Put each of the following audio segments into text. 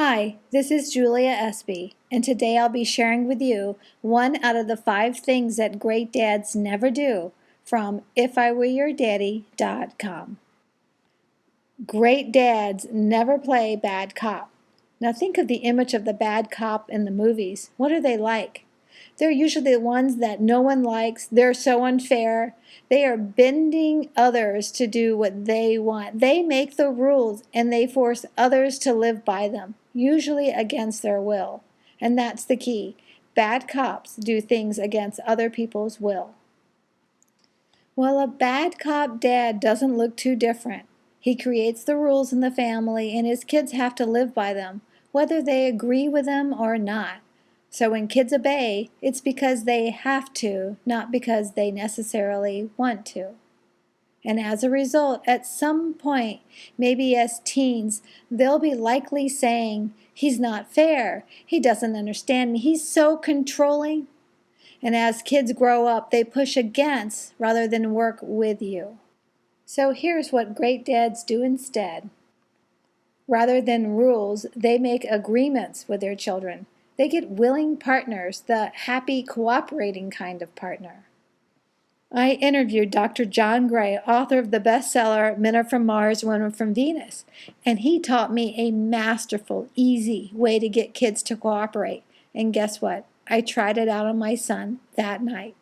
Hi, this is Julia Espy, and today I'll be sharing with you one out of the 5 things that great dads never do from ifiwereyourdaddy.com. Great dads never play bad cop. Now think of the image of the bad cop in the movies. What are they like? They're usually the ones that no one likes. They're so unfair. They are bending others to do what they want. They make the rules and they force others to live by them, usually against their will. And that's the key. Bad cops do things against other people's will. Well, a bad cop dad doesn't look too different. He creates the rules in the family and his kids have to live by them, whether they agree with them or not. So when kids obey, it's because they have to, not because they necessarily want to. And as a result, at some point, maybe as teens, they'll be likely saying, "He's not fair. He doesn't understand me. He's so controlling." And as kids grow up, they push against rather than work with you. So here's what great dads do instead. Rather than rules, they make agreements with their children. They get willing partners, the happy, cooperating kind of partner. I interviewed Dr. John Gray, author of the bestseller Men Are From Mars, Women Are From Venus, and he taught me a masterful, easy way to get kids to cooperate. And guess what? I tried it out on my son that night.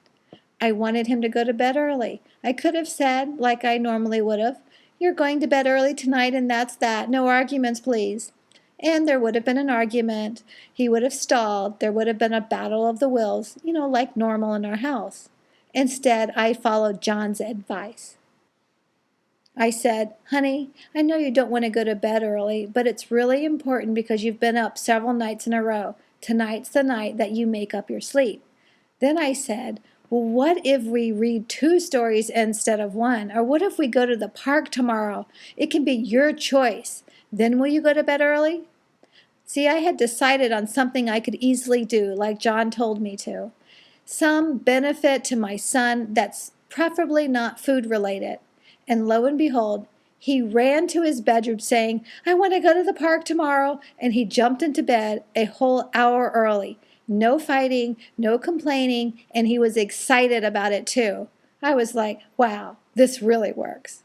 I wanted him to go to bed early. I could have said, like I normally would have, "You're going to bed early tonight and that's that. No arguments, please." And there would have been an argument. He would have stalled. There would have been a battle of the wills, like normal in our house. Instead, I followed John's advice. I said, "Honey, I know you don't want to go to bed early, but it's really important because you've been up several nights in a row. Tonight's the night that you make up your sleep." Then I said, "Well, what if we read 2 stories instead of 1? Or what if we go to the park tomorrow? It can be your choice. Then will you go to bed early?" See, I had decided on something I could easily do, like John told me to. Some benefit to my son that's preferably not food related. And lo and behold, he ran to his bedroom saying, "I want to go to the park tomorrow," and he jumped into bed a whole hour early. No fighting, no complaining, and he was excited about it too. I was like, wow, this really works.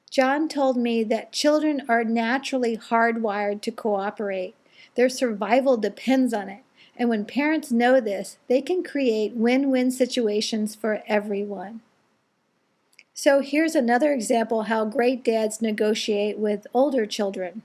John told me that children are naturally hardwired to cooperate. Their survival depends on it. And when parents know this, they can create win-win situations for everyone. So here's another example how great dads negotiate with older children.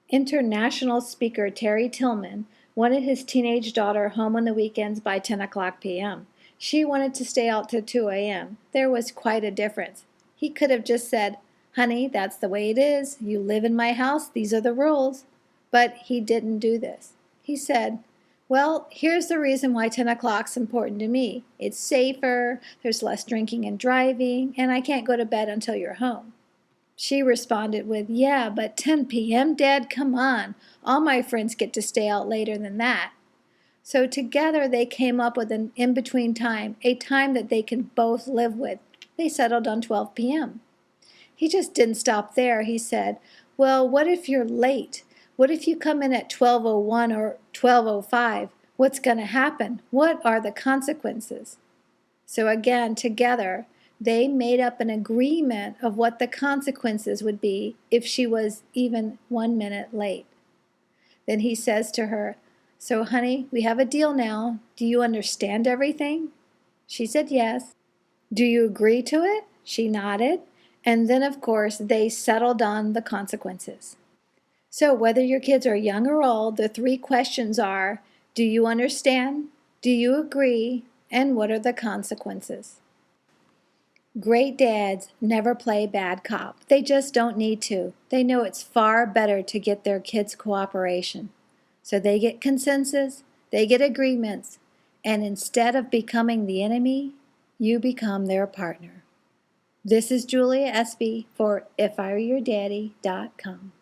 International speaker Terry Tillman wanted his teenage daughter home on the weekends by 10 o'clock p.m. She wanted to stay out till 2 a.m. There was quite a difference. He could have just said, "Honey, that's the way it is. You live in my house. These are the rules." But he didn't do this. He said, "Well, here's the reason why 10 o'clock's important to me. It's safer, there's less drinking and driving, and I can't go to bed until you're home." She responded with, "Yeah, but 10 p.m., Dad, come on. All my friends get to stay out later than that." So together they came up with an in-between time, a time that they can both live with. They settled on 12 p.m. He just didn't stop there. He said, "Well, what if you're late? What if you come in at 12:01 or 12:05? What's going to happen? What are the consequences?" So again, together, they made up an agreement of what the consequences would be if she was even 1 minute late. Then he says to her, "So, honey, we have a deal now. Do you understand everything?" She said yes. "Do you agree to it?" She nodded. And then, of course, they settled on the consequences. So whether your kids are young or old, the 3 questions are, do you understand? Do you agree? And what are the consequences? Great dads never play bad cop. They just don't need to. They know it's far better to get their kids' cooperation. So they get consensus, they get agreements, and instead of becoming the enemy, you become their partner. This is Julia Espy for ifiwereyourdaddy.com.